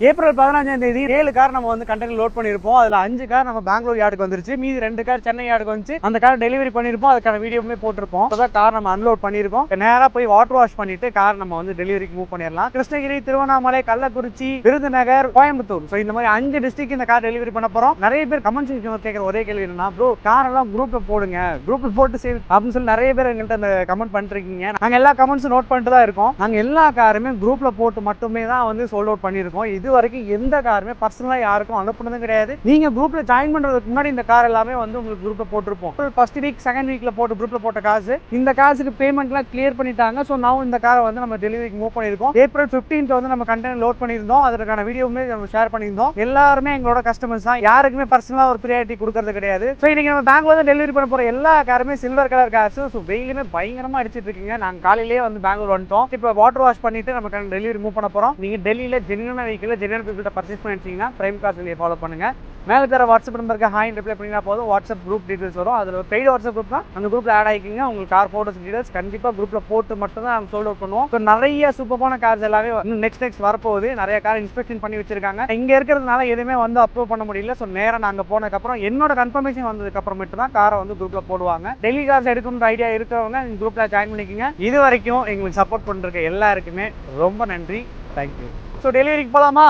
April 15ஆம் தேதி 7 car நம்ம வந்து கண்டெய்னர் லோட் பண்ணிருப்போம். அதுல 5 கார் நம்ம பெங்களூர் யார்டுக்கு வந்துருச்சு, மீதி 2 கார் சென்னை யார்டுக்கு வந்துச்சு. அந்த கார் டெலிவரி பண்ணிருப்போம், அதுக்கான வீடியோவுமே போட்டிருப்போம். இப்பதான் கார் நம்ம அன்லோட் பண்ணிருக்கோம். நேரா போய் வாட்டர் வாஷ் பண்ணிட்டு கார் நம்ம வந்து டெலிவரிக்கு மூவ் பண்ணிடலாம். கிருஷ்ணகிரி, திருவண்ணாமலை, கள்ளக்குறிச்சி, விருதுநகர், கோயம்புத்தூர், ஸோ இந்த மாதிரி 5 டிஸ்ட்ரிக்ட் இந்த கார் டெலிவரி பண்ண போறோம். நிறைய பேர் கமெண்ட் செக்ஷன்ல கேட்குற ஒரே கேள்வி என்னன்னா, ப்ரோ கார் எல்லாம் குரூப்ல போடுங்க, குரூப்ல போட்டு சேவ் அப்படின்னு சொல்லி நிறைய பேர் எங்கள்கிட்ட அந்த கமெண்ட் பண்ணிருக்கீங்க. நாங்க எல்லா கமெண்ட்ஸும் நோட் பண்ணிட்டு தான் இருக்கோம். நாங்க எல்லா காருமே குரூப்ல போட்டு மட்டுமே தான் வந்து சோல்ட் அவுட் பண்ணிருக்கோம். இது வரைக்கும் எந்த காருமே பர்சனலா யாருக்கும் அனுப்புனதும் கிடையாது. நீங்க குரூப்ல ஜாயின் பண்றதுக்கு முன்னாடி இந்த கார் எல்லாமே வந்து உங்களுக்கு குரூப்ல போட்டிருப்போம். ஃபர்ஸ்ட் வீக் செகண்ட் வீக்ல போட்டு குரூப்ல போட்ட காசு, இந்த காசுக்கு பேமெண்ட்லாம் கிளியர் பண்ணிட்டாங்க. ஸோ நான் இந்த காரை வந்து நம்ம டெலிவரிக்கு மூவ் பண்ணிருக்கோம். ஏப்ரல் 15th வந்து நம்ம கண்டெய்னர் லோட் பண்ணியிருந்தோம். அதற்கான வீடியோவுமே நம்ம ஷேர் பண்ணியிருந்தோம். எல்லாருமே எங்களோட கஸ்டமர்ஸ் தான், யாருக்குமே பர்சனலா ஒரு ப்ரியாரிட்டி கொடுக்கறது கிடையாது. ஸோ இன்னைக்கு நம்ம பெங்களூர் டெலிவரி பண்ண போற எல்லா காருமே சில்வர் கலர் காசு. ஸோ வெயிலுமே பயங்கரமா அடிச்சிட்டு இருக்கீங்க. நாங்க காலையிலேயே வந்து பெங்களூர் வந்துட்டோம். இப்போ வாட்டர் வாஷ் பண்ணிட்டு நம்ம டெலிவரி மூவ் பண்ண போறோம். நீங்க டெல்லியில ஜென்யூனான வெஹிக்கிள் ஜென்யூன் பீப்பிள்கிட்ட பர்ச்சேஸ் பண்ணிட்டீங்கன்னா பிரைம் கார் சொல்லி ஃபாலோ பண்ணுங்க. மேலே தர வாட்ஸ்அப் நம்பருக்கு ஹாய் ரிப்ளை பண்ணிங்கன்னா போதும். வாட்ஸ்அப் குரூப் டீடைல்ஸ் வரும். அதில் ஒரு பெய்டு வாட்ஸ்அப் குரூப் தான். அந்த குரூப்ல ஆட் ஆகிக்கிங்க. உங்களுக்கு கார் போட்டோஸ் டீடைல்ஸ் கண்டிப்பாக குரூப்ல போட்டு மட்டும் தான் நம்ம சோல்ட் அவுட் பண்ணுவோம். இப்போ நிறைய சூப்பரான கார்ஸ் எல்லாமே நெக்ஸ்ட் வரப்போகுது. நிறைய கார் இன்ஸ்பெக்ஷன் பண்ணி வச்சிருக்காங்க. இங்க இருக்கிறதுனால எதுவுமே வந்து அப்ரூவ் பண்ண முடியல. ஸோ நேரம் நாங்கள் போனதுக்கப்புறம் என்னோட கன்ஃபர்மேஷன் வந்ததுக்கு அப்புறமேட்டு தான் காரை வந்து குரூப்ல போடுவாங்க. டெல்லி கார்ஸ் எடுக்கணும்னு ஐடியா இருக்கிறவங்க இந்த குரூப்ல ஜாயின் பண்ணிக்கோங்க. இது வரைக்கும் எங்களுக்கு சப்போர்ட் பண்ணிருக்க எல்லாருக்குமே ரொம்ப நன்றி. தேங்க்யூ. ஸோ டெலிவரிக்கு போகலாமா?